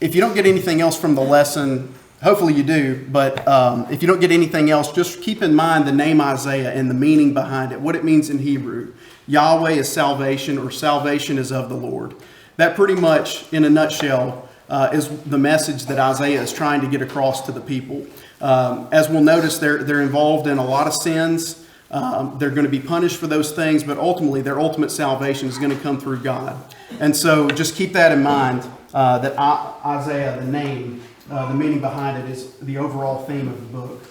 if you don't get anything else from the lesson, hopefully you do, but if you don't get anything else, just keep in mind the name Isaiah and the meaning behind it, what it means in Hebrew. Yahweh is salvation, or salvation is of the Lord. That pretty much, in a nutshell, is the message that Isaiah is trying to get across to the people. As we'll notice, they're involved in a lot of sins. They're going to be punished for those things, but ultimately their ultimate salvation is going to come through God. And so just keep that in mind, that Isaiah, the name, the meaning behind it is the overall theme of the book.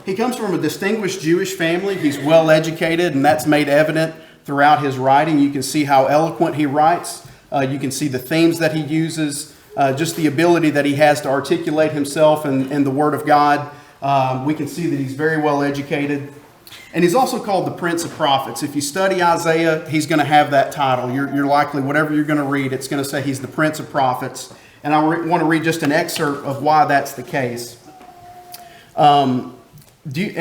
He comes from a distinguished Jewish family. He's well educated, and that's made evident throughout his writing. You can see how eloquent he writes. You can see the themes that he uses, just the ability that he has to articulate himself in the Word of God. We can see that he's very well educated. And he's also called the Prince of Prophets. If you study Isaiah, he's going to have that title. You're likely, whatever you're going to read, it's going to say he's the Prince of Prophets. And I want to read just an excerpt of why that's the case. And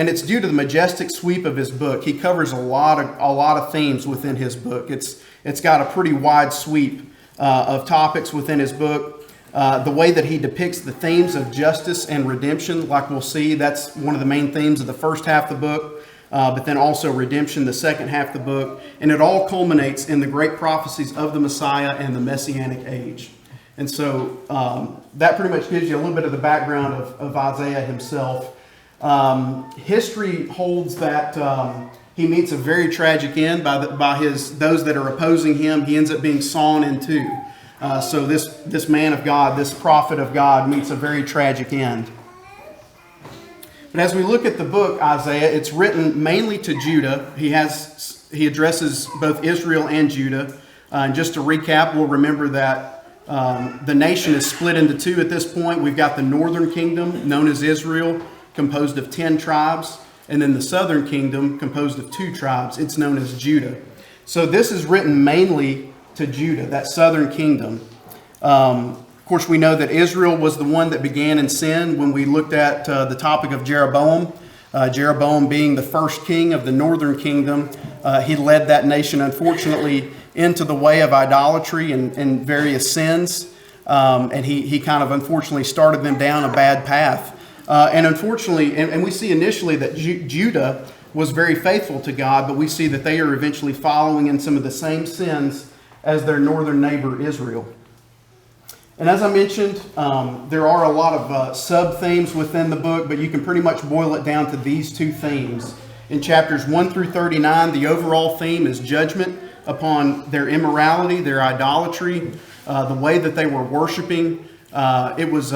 it's due to the majestic sweep of his book. He covers a lot of themes within his book. It's got a pretty wide sweep of topics within his book. The way that he depicts the themes of justice and redemption, like we'll see, that's one of the main themes of the first half of the book. But then also redemption, the second half of the book. And it all culminates in the great prophecies of the Messiah and the Messianic age. And so that pretty much gives you a little bit of the background of Isaiah himself. History holds that he meets a very tragic end by those that are opposing him. He ends up being sawn in two. So this man of God, this prophet of God, meets a very tragic end. But as we look at the book Isaiah, it's written mainly to Judah. He addresses both Israel and Judah. And just to recap, we'll remember that the nation is split into two at this point. We've got the northern kingdom, known as Israel, composed of 10 tribes, and then the southern kingdom, composed of 2 tribes. It's known as Judah. So this is written mainly to Judah, that southern kingdom. Of course, we know that Israel was the one that began in sin when we looked at the topic of Jeroboam. Jeroboam being the first king of the northern kingdom, he led that nation, unfortunately, into the way of idolatry and various sins. And he kind of unfortunately started them down a bad path. And unfortunately, and we see initially that Judah was very faithful to God, but we see that they are eventually following in some of the same sins as their northern neighbor Israel. And as I mentioned, there are a lot of sub-themes within the book, but you can pretty much boil it down to these 2 themes. In chapters 1 through 39, the overall theme is judgment upon their immorality, their idolatry, the way that they were worshiping. It was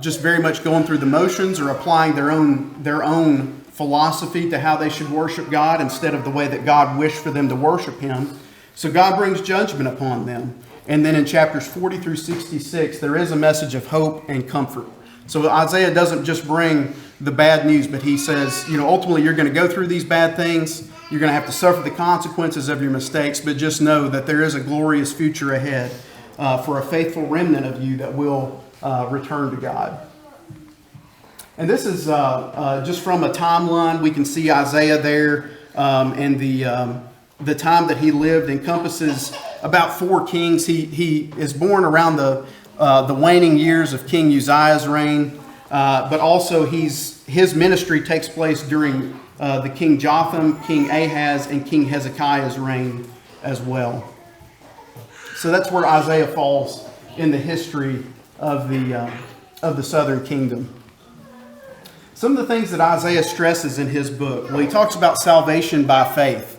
just very much going through the motions or applying their own philosophy to how they should worship God instead of the way that God wished for them to worship Him. So God brings judgment upon them. And then in chapters 40 through 66, there is a message of hope and comfort. So Isaiah doesn't just bring the bad news, but he says, ultimately you're going to go through these bad things. You're going to have to suffer the consequences of your mistakes, but just know that there is a glorious future ahead for a faithful remnant of you that will return to God. And this is just from a timeline. We can see Isaiah there, and the time that he lived encompasses about 4 kings. He is born around the waning years of King Uzziah's reign, but also his ministry takes place during the King Jotham, King Ahaz, and King Hezekiah's reign as well. So that's where Isaiah falls in the history of the southern kingdom. Some of the things that Isaiah stresses in his book, well, he talks about salvation by faith.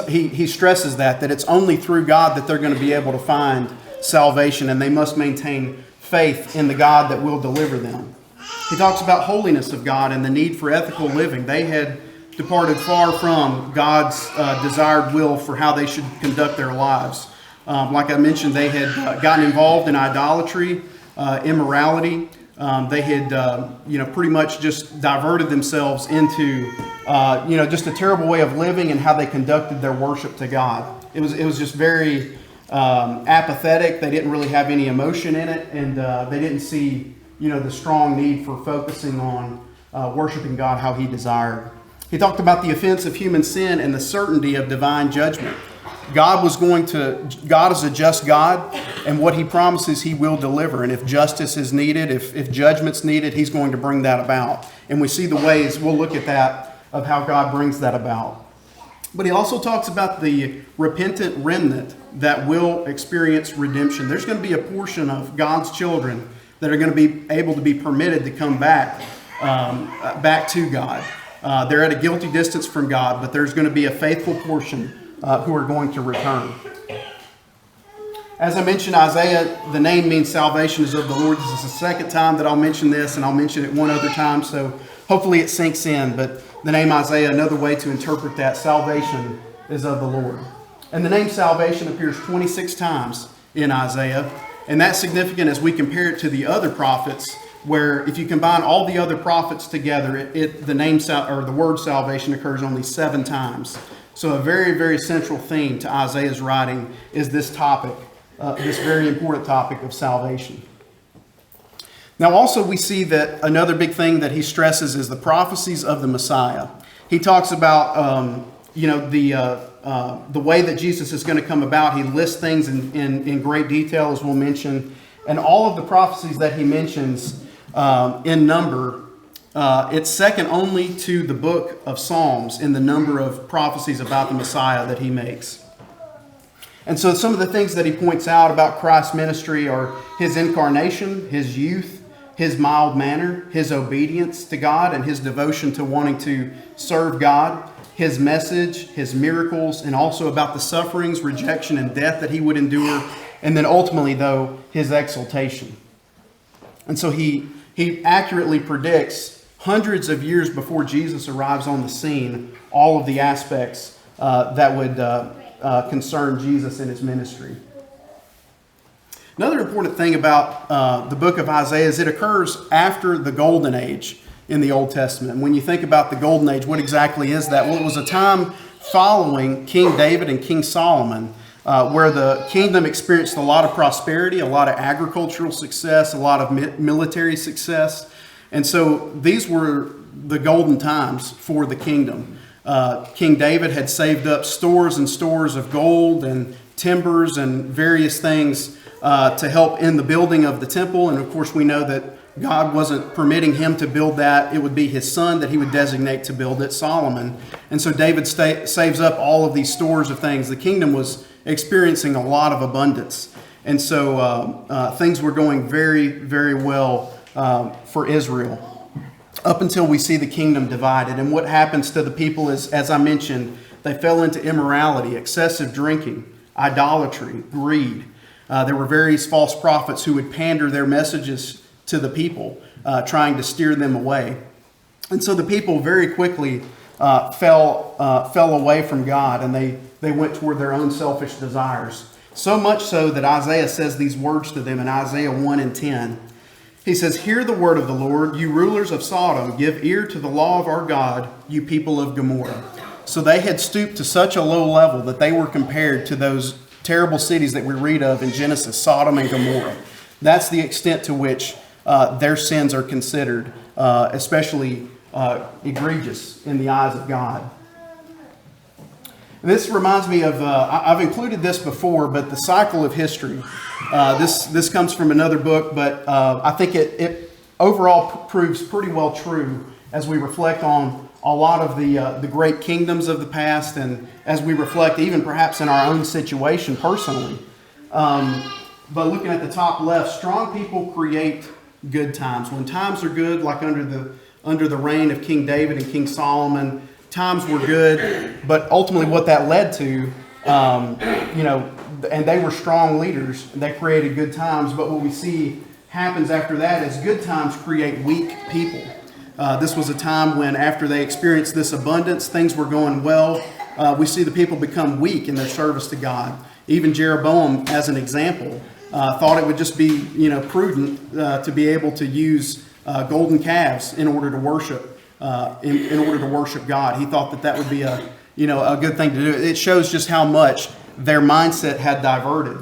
He stresses that it's only through God that they're going to be able to find salvation, and they must maintain faith in the God that will deliver them. He talks about holiness of God and the need for ethical living. They had departed far from God's desired will for how they should conduct their lives. Like I mentioned, they had gotten involved in idolatry, immorality. They had, pretty much just diverted themselves into, just a terrible way of living and how they conducted their worship to God. It was just very apathetic. They didn't really have any emotion in it, and they didn't see, the strong need for focusing on worshiping God how He desired. He talked about the offense of human sin and the certainty of divine judgment. God is a just God, and what he promises he will deliver. And if justice is needed, if judgment's needed, he's going to bring that about. And we see the ways, we'll look at that, of how God brings that about. But he also talks about the repentant remnant that will experience redemption. There's going to be a portion of God's children that are going to be able to be permitted to come back to God. They're at a guilty distance from God, but there's going to be a faithful portion who are going to return. As I mentioned, Isaiah, the name means salvation is of the Lord. This is the second time that I'll mention this, and I'll mention it one other time, so hopefully it sinks in. But the name Isaiah, another way to interpret that, salvation is of the Lord. And the name salvation appears 26 times in Isaiah, and that's significant as we compare it to the other prophets, where if you combine all the other prophets together, the word salvation occurs only 7 times. So a very, very central theme to Isaiah's writing is this topic, this very important topic of salvation. Now also we see that another big thing that he stresses is the prophecies of the Messiah. He talks about the way that Jesus is going to come about. He lists things in great detail, as we'll mention. And all of the prophecies that he mentions in number, it's second only to the book of Psalms in the number of prophecies about the Messiah that he makes. And so some of the things that he points out about Christ's ministry are his incarnation, his youth, his mild manner, his obedience to God, and his devotion to wanting to serve God, his message, his miracles, and also about the sufferings, rejection, and death that he would endure, and then ultimately, though, his exaltation. And so he accurately predicts hundreds of years before Jesus arrives on the scene all of the aspects that would concern Jesus in his ministry. Another important thing about the book of Isaiah is it occurs after the Golden Age in the Old Testament. When you think about the Golden Age, what exactly is that? Well, it was a time following King David and King Solomon where the kingdom experienced a lot of prosperity, a lot of agricultural success, a lot of military success. And so these were the golden times for the kingdom. King David had saved up stores and stores of gold and timbers and various things to help in the building of the temple. And of course, we know that God wasn't permitting him to build that. It would be his son that he would designate to build it, Solomon. And so David saves up all of these stores of things. The kingdom was experiencing a lot of abundance. And so things were going very, very well for Israel up until we see the kingdom divided. And what happens to the people is, as I mentioned, they fell into immorality, excessive drinking, idolatry, greed. There were various false prophets who would pander their messages to the people, trying to steer them away. And so the people very quickly fell away from God, and they went toward their own selfish desires. So much so that Isaiah says these words to them in Isaiah 1 and 10. He says, "Hear the word of the Lord, you rulers of Sodom. Give ear to the law of our God, you people of Gomorrah." So they had stooped to such a low level that they were compared to those terrible cities that we read of in Genesis, Sodom and Gomorrah. That's the extent to which their sins are considered, especially egregious in the eyes of God. And this reminds me of, I've included this before, but the cycle of history. This comes from another book, but I think it overall proves pretty well true as we reflect on a lot of the great kingdoms of the past, and as we reflect even perhaps in our own situation personally. But looking at the top left, strong people create good times. When times are good, like under the reign of King David and King Solomon, times were good, but ultimately what that led to, and they were strong leaders, they created good times, but what we see happens after that is good times create weak people. This was a time when after they experienced this abundance, things were going well. We see the people become weak in their service to God. Even Jeroboam, as an example, thought it would just be prudent to be able to use golden calves in order to worship in order to worship God. He thought that would be a good thing to do. It shows just how much their mindset had diverted.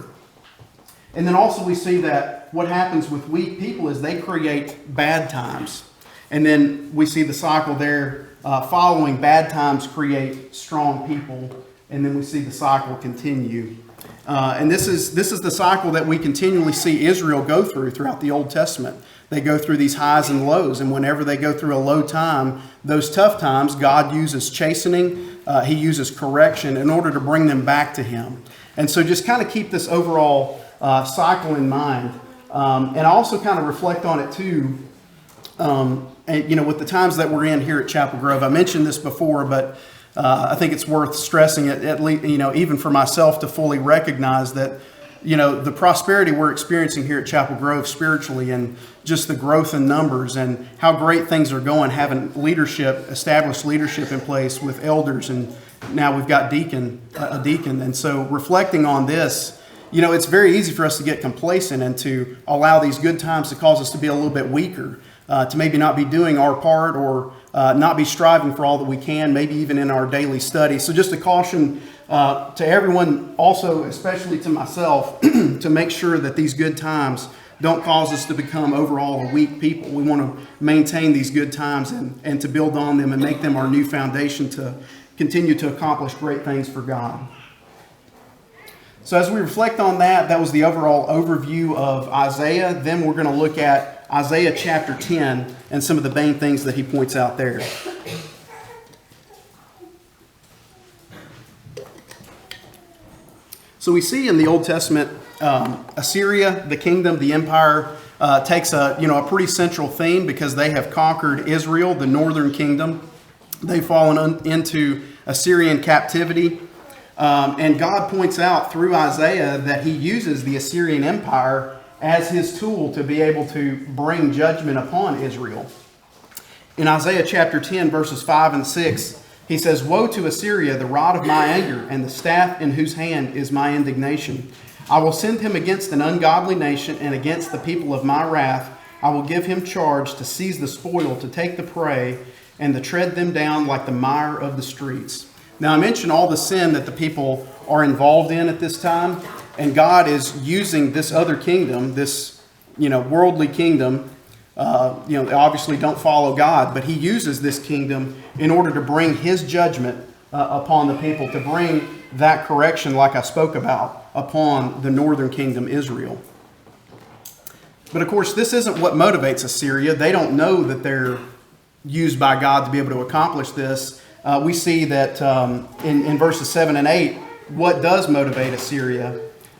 And then also we see that what happens with weak people is they create bad times. And then we see the cycle there following bad times create strong people and then we see the cycle continue. And this is the cycle that we continually see Israel go through throughout the Old Testament. They go through these highs and lows, and whenever they go through a low time, those tough times, God uses chastening, He uses correction in order to bring them back to Him. And so just kind of keep this overall cycle in mind. And I also kind of reflect on it too, and, with the times that we're in here at Chapel Grove. I mentioned this before, but I think it's worth stressing it, at least, even for myself to fully recognize that, the prosperity we're experiencing here at Chapel Grove spiritually, and just the growth in numbers and how great things are going, having established leadership in place with elders, and now we've got a deacon. And so reflecting on this, it's very easy for us to get complacent and to allow these good times to cause us to be a little bit weaker, to maybe not be doing our part, or not be striving for all that we can, maybe even in our daily study. So just a caution to everyone, also especially to myself, to make sure that these good times don't cause us to become overall a weak people. We want to maintain these good times and to build on them and make them our new foundation to continue to accomplish great things for God. So as we reflect on that, that was the overall overview of Isaiah. Then we're going to look at Isaiah chapter 10 and some of the main things that he points out there. So we see in the Old Testament, Assyria, the kingdom, the empire, takes a pretty central theme because they have conquered Israel, the northern kingdom. They've fallen into Assyrian captivity. And God points out through Isaiah that He uses the Assyrian Empire as His tool to be able to bring judgment upon Israel. In Isaiah chapter 10, verses 5 and 6, He says, "Woe to Assyria, the rod of my anger, and the staff in whose hand is my indignation. I will send him against an ungodly nation and against the people of my wrath. I will give him charge to seize the spoil, to take the prey, and to tread them down like the mire of the streets." Now, I mentioned all the sin that the people are involved in at this time, and God is using this other kingdom, this worldly kingdom. They obviously don't follow God, but He uses this kingdom in order to bring His judgment upon the people, to bring that correction, like I spoke about, upon the northern kingdom, Israel. But of course, this isn't what motivates Assyria. They don't know that they're used by God to be able to accomplish this. We see that in verses 7 and 8, what does motivate Assyria?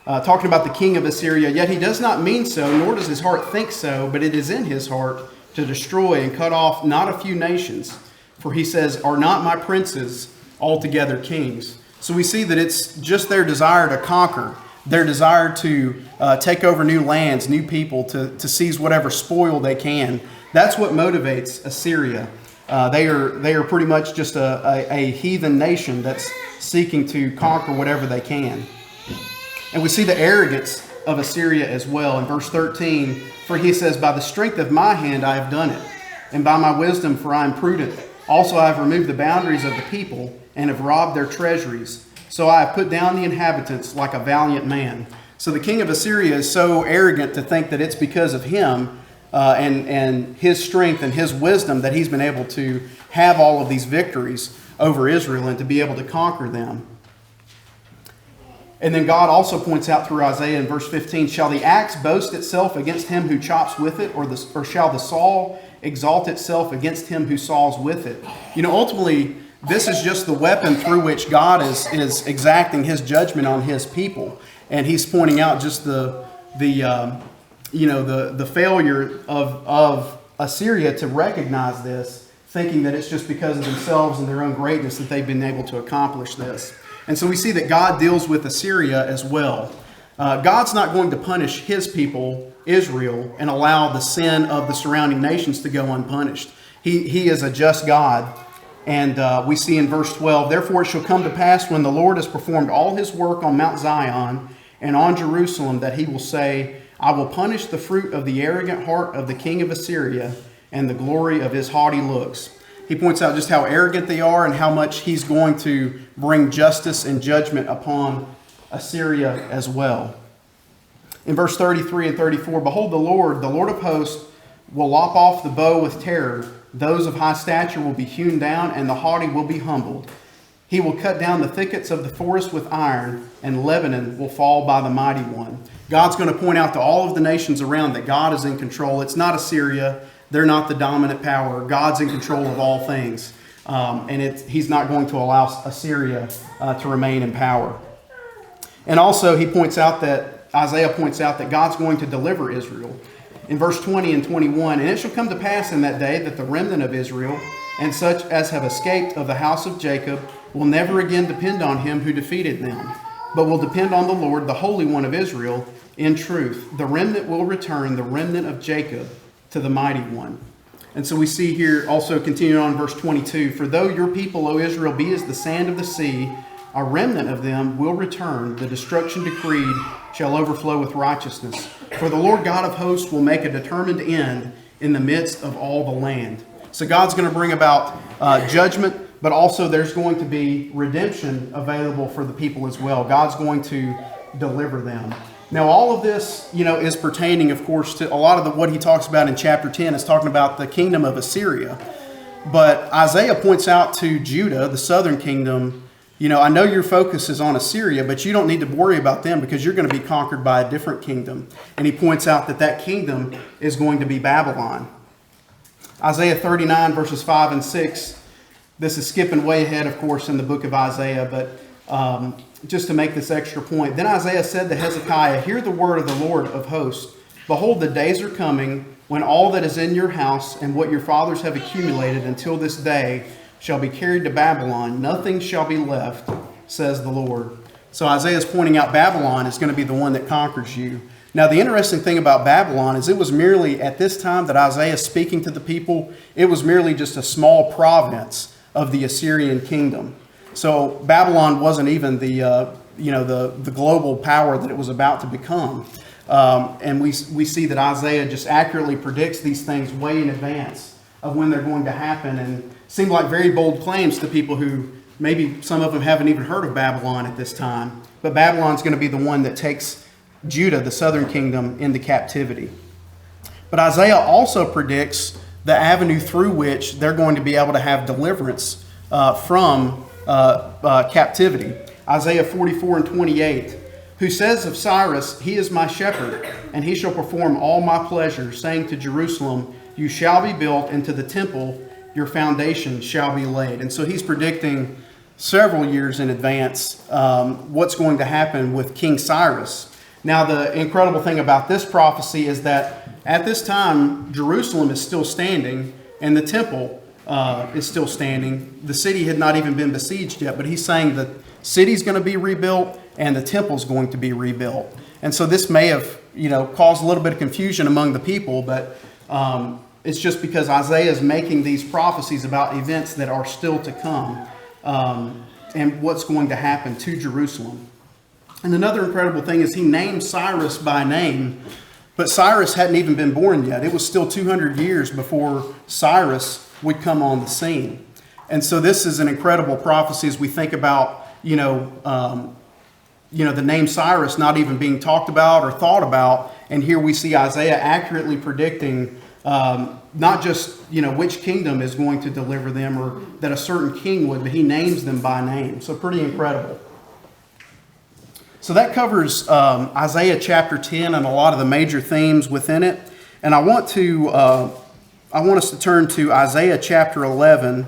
Talking about the king of Assyria, "Yet he does not mean so, nor does his heart think so, but it is in his heart to destroy and cut off not a few nations. For he says, are not my princes altogether kings?" So we see that it's just their desire to conquer, their desire to take over new lands, new people, to seize whatever spoil they can. That's what motivates Assyria. They are pretty much just a heathen nation that's seeking to conquer whatever they can. And we see the arrogance of Assyria as well. In verse 13, "For he says, by the strength of my hand I have done it, and by my wisdom, for I am prudent. Also I have removed the boundaries of the people, and have robbed their treasuries. So I have put down the inhabitants like a valiant man." So the king of Assyria is so arrogant to think that it's because of him and his strength and his wisdom that he's been able to have all of these victories over Israel and to be able to conquer them. And then God also points out through Isaiah in verse 15, "Shall the axe boast itself against him who chops with it, or shall the saw exalt itself against him who saws with it?" Ultimately, this is just the weapon through which God is exacting His judgment on His people. And He's pointing out just the failure of Assyria to recognize this, thinking that it's just because of themselves and their own greatness that they've been able to accomplish this. And so we see that God deals with Assyria as well. God's not going to punish His people, Israel, and allow the sin of the surrounding nations to go unpunished. He is a just God. And we see in verse 12, "Therefore it shall come to pass when the Lord has performed all His work on Mount Zion and on Jerusalem, that He will say, I will punish the fruit of the arrogant heart of the king of Assyria and the glory of his haughty looks." He points out just how arrogant they are and how much He's going to bring justice and judgment upon Assyria as well. In verse 33 and 34, "Behold, the Lord of hosts, will lop off the bow with terror. Those of high stature will be hewn down, and the haughty will be humbled. He will cut down the thickets of the forest with iron, and Lebanon will fall by the mighty one. God's going to point out to all of the nations around that God is in control. It's not Assyria. They're not the dominant power. God's in control of all things. He's not going to allow Assyria to remain in power. And also, Isaiah points out that God's going to deliver Israel. In verse 20 and 21, and it shall come to pass in that day that the remnant of Israel, and such as have escaped of the house of Jacob, will never again depend on him who defeated them, but will depend on the Lord, the Holy One of Israel, in truth. The remnant will return, the remnant of Jacob, to the Mighty One. And so we see here, also continuing on verse 22, for though your people, O Israel, be as the sand of the sea, a remnant of them will return. The destruction decreed shall overflow with righteousness. For the Lord God of hosts will make a determined end in the midst of all the land. So God's going to bring about judgment, but also there's going to be redemption available for the people as well. God's going to deliver them. Now, all of this, is pertaining, of course, to a lot of what he talks about in chapter 10 is talking about the kingdom of Assyria. But Isaiah points out to Judah, the southern kingdom, I know your focus is on Assyria, but you don't need to worry about them because you're going to be conquered by a different kingdom. And he points out that kingdom is going to be Babylon. Isaiah 39, verses 5 and 6. This is skipping way ahead, of course, in the book of Isaiah, but just to make this extra point. Then Isaiah said to Hezekiah, hear the word of the Lord of hosts. Behold, the days are coming when all that is in your house and what your fathers have accumulated until this day shall be carried to Babylon. Nothing shall be left, says the Lord. So Isaiah is pointing out Babylon is going to be the one that conquers you. Now, the interesting thing about Babylon is it was merely, at this time that Isaiah is speaking to the people, it was merely just a small province of the Assyrian kingdom. So Babylon wasn't even the global power that it was about to become. And we see that Isaiah just accurately predicts these things way in advance of when they're going to happen, and seem like very bold claims to people who maybe some of them haven't even heard of Babylon at this time. But Babylon's going to be the one that takes Judah, the southern kingdom, into captivity. But Isaiah also predicts the avenue through which they're going to be able to have deliverance from captivity. Isaiah 44 and 28, who says of Cyrus, he is my shepherd, and he shall perform all my pleasure, saying to Jerusalem, you shall be built, and to the temple your foundation shall be laid. And so he's predicting several years in advance what's going to happen with King Cyrus. Now, the incredible thing about this prophecy is that at this time, Jerusalem is still standing and the temple is still standing. The city had not even been besieged yet, but he's saying the city's going to be rebuilt and the temple's going to be rebuilt. And so this may have, caused a little bit of confusion among the people, but it's just because Isaiah is making these prophecies about events that are still to come and what's going to happen to Jerusalem. And another incredible thing is he named Cyrus by name, but Cyrus hadn't even been born yet. It was still 200 years before Cyrus would come on the scene. And so this is an incredible prophecy as we think about, the name Cyrus not even being talked about or thought about. And here we see Isaiah accurately predicting not just, which kingdom is going to deliver them or that a certain king would, but he names them by name. So pretty incredible. So that covers Isaiah chapter 10 and a lot of the major themes within it. And I want us to turn to Isaiah chapter 11.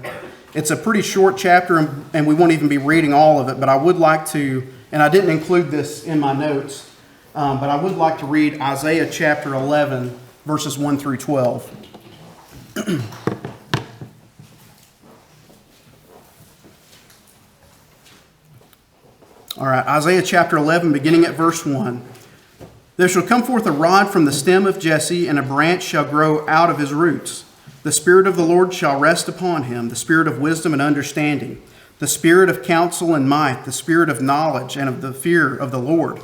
It's a pretty short chapter, and we won't even be reading all of it, but I would like to, and I didn't include this in my notes, but I would like to read Isaiah chapter 11, verses 1 through 12. All right, Isaiah chapter 11, beginning at verse 1. There shall come forth a rod from the stem of Jesse, and a branch shall grow out of his roots. The Spirit of the Lord shall rest upon him, the Spirit of wisdom and understanding, the Spirit of counsel and might, the Spirit of knowledge and of the fear of the Lord.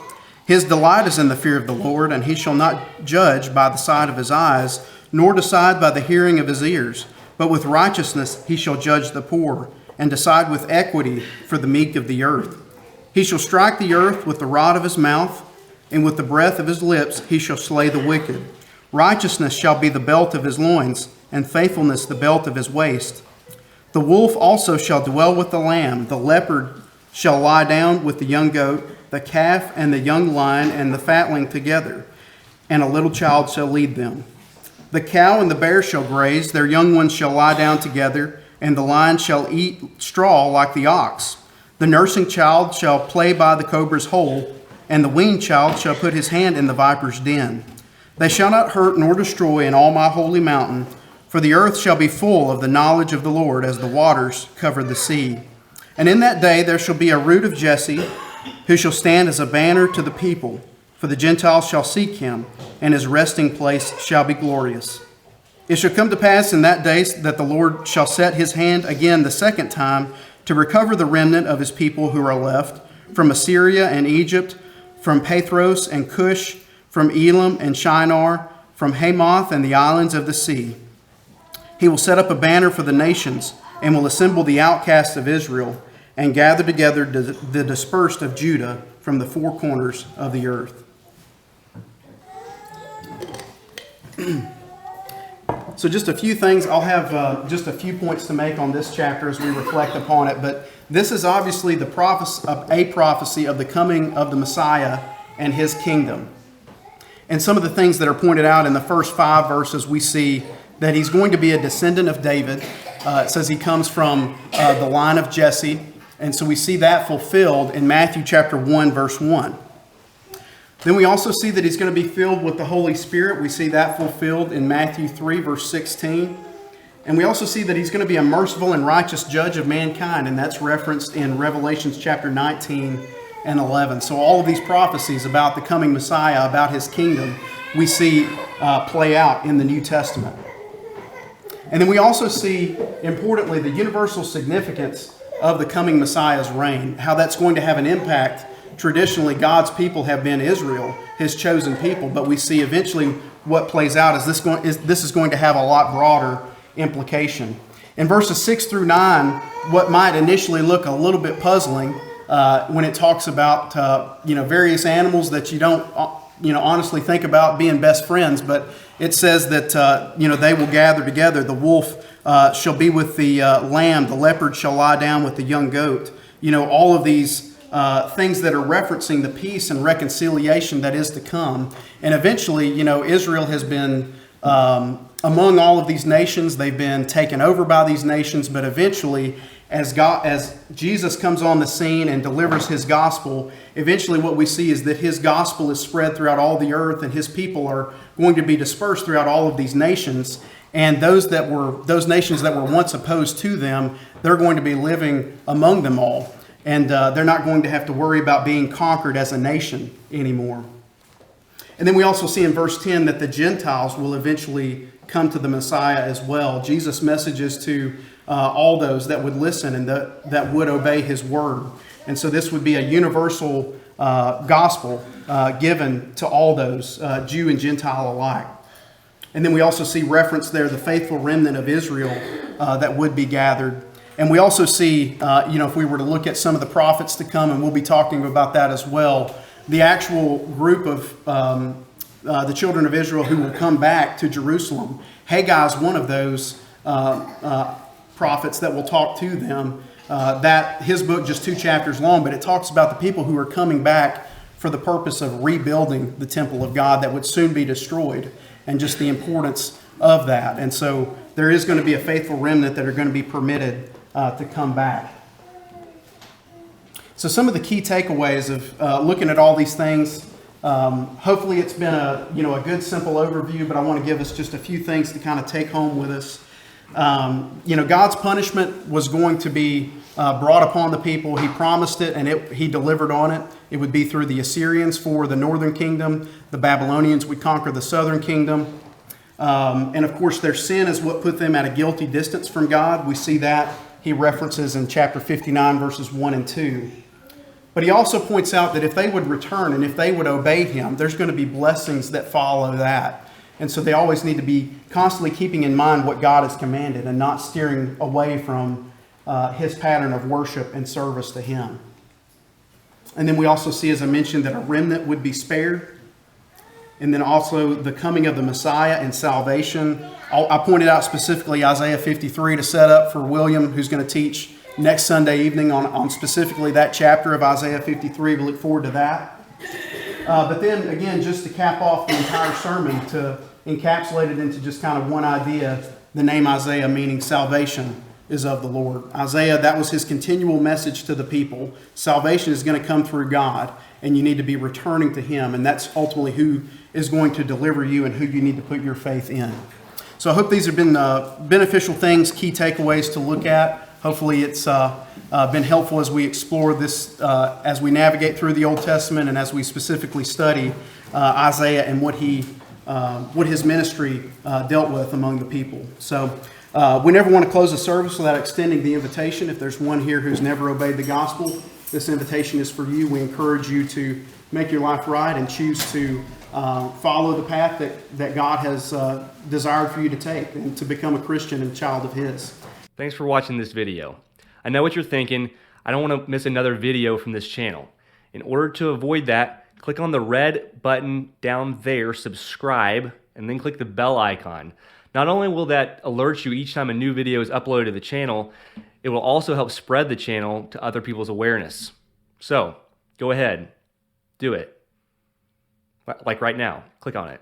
His delight is in the fear of the Lord, and he shall not judge by the sight of his eyes, nor decide by the hearing of his ears. But with righteousness he shall judge the poor, and decide with equity for the meek of the earth. He shall strike the earth with the rod of his mouth, and with the breath of his lips he shall slay the wicked. Righteousness shall be the belt of his loins, and faithfulness the belt of his waist. The wolf also shall dwell with the lamb. The leopard shall lie down with the young goat, the calf and the young lion and the fatling together, and a little child shall lead them. The cow and the bear shall graze, their young ones shall lie down together, and the lion shall eat straw like the ox. The nursing child shall play by the cobra's hole, and the weaned child shall put his hand in the viper's den. They shall not hurt nor destroy in all my holy mountain, for the earth shall be full of the knowledge of the Lord as the waters cover the sea. And in that day there shall be a root of Jesse, who shall stand as a banner to the people. For the Gentiles shall seek him, and his resting place shall be glorious. It shall come to pass in that day that the Lord shall set his hand again the second time to recover the remnant of his people who are left, from Assyria and Egypt, from Pathros and Cush, from Elam and Shinar, from Hamath and the islands of the sea. He will set up a banner for the nations, and will assemble the outcasts of Israel, and gather together the dispersed of Judah from the four corners of the earth. So just a few things. I'll have just a few points to make on this chapter as we reflect upon it. But this is obviously a prophecy of the coming of the Messiah and his kingdom. And some of the things that are pointed out in the first 5 verses, we see that he's going to be a descendant of David. It says he comes from the line of Jesse. And so we see that fulfilled in Matthew chapter 1, verse 1. Then we also see that he's going to be filled with the Holy Spirit. We see that fulfilled in Matthew 3, verse 16. And we also see that he's going to be a merciful and righteous judge of mankind. And that's referenced in Revelations chapter 19 and 11. So all of these prophecies about the coming Messiah, about his kingdom, we see play out in the New Testament. And then we also see, importantly, the universal significance of the coming Messiah's reign, how that's going to have an impact. Traditionally, God's people have been Israel, his chosen people, but we see eventually what plays out is this is going to have a lot broader implication. In verses 6 through 9, what might initially look a little bit puzzling when it talks about various animals that you don't honestly think about being best friends, but it says that they will gather together. The wolf shall be with the lamb, the leopard shall lie down with the young goat. All of these things that are referencing the peace and reconciliation that is to come. And eventually, Israel has been among all of these nations. They've been taken over by these nations, but eventually, as Jesus comes on the scene and delivers his gospel, eventually what we see is that his gospel is spread throughout all the earth, and his people are going to be dispersed throughout all of these nations. And those nations that were once opposed to them, they're going to be living among them all. And they're not going to have to worry about being conquered as a nation anymore. And then we also see in verse 10 that the Gentiles will eventually come to the Messiah as well. Jesus messages to all those that would listen and that would obey his word. And so this would be a universal gospel given to all those, Jew and Gentile alike. And then we also see reference there, the faithful remnant of Israel that would be gathered. And we also see, if we were to look at some of the prophets to come, and we'll be talking about that as well, the actual group of the children of Israel who will come back to Jerusalem. Haggai is one of those prophets that will talk to them. That his book, just 2 chapters long, but it talks about the people who are coming back for the purpose of rebuilding the temple of God that would soon be destroyed, and just the importance of that. And so there is going to be a faithful remnant that are going to be permitted to come back. So some of the key takeaways of looking at all these things, hopefully it's been a good simple overview, but I want to give us just a few things to kind of take home with us. God's punishment was going to be brought upon the people. He promised it, and he delivered on it. It would be through the Assyrians for the northern kingdom. The Babylonians would conquer the southern kingdom. And of course, their sin is what put them at a guilty distance from God. We see that he references in chapter 59, verses 1 and 2. But he also points out that if they would return and if they would obey him, there's going to be blessings that follow that. And so they always need to be constantly keeping in mind what God has commanded and not steering away from his pattern of worship and service to him. And then we also see, as I mentioned, that a remnant would be spared. and then also the coming of the Messiah and salvation. I pointed out specifically Isaiah 53 to set up for William, who's going to teach next Sunday evening on specifically that chapter of Isaiah 53. We look forward to that. But then again, just to cap off the entire sermon, to encapsulate it into just kind of one idea, the name Isaiah meaning salvation is of the Lord. Isaiah, that was his continual message to the people. Salvation is going to come through God, and you need to be returning to Him, and that's ultimately who is going to deliver you and who you need to put your faith in. So I hope these have been beneficial things, key takeaways to look at. Hopefully it's been helpful as we explore this, as we navigate through the Old Testament and as we specifically study Isaiah and what his ministry dealt with among the people. So we never want to close a service without extending the invitation. If there's one here who's never obeyed the gospel, this invitation is for you. We encourage you to make your life right and choose to follow the path that God has desired for you to take and to become a Christian and a child of His. Thanks for watching this video. I know what you're thinking. I don't want to miss another video from this channel. In order to avoid that, click on the red button down there, subscribe, and then click the bell icon. Not only will that alert you each time a new video is uploaded to the channel, it will also help spread the channel to other people's awareness. So, go ahead, do it. Like right now, click on it.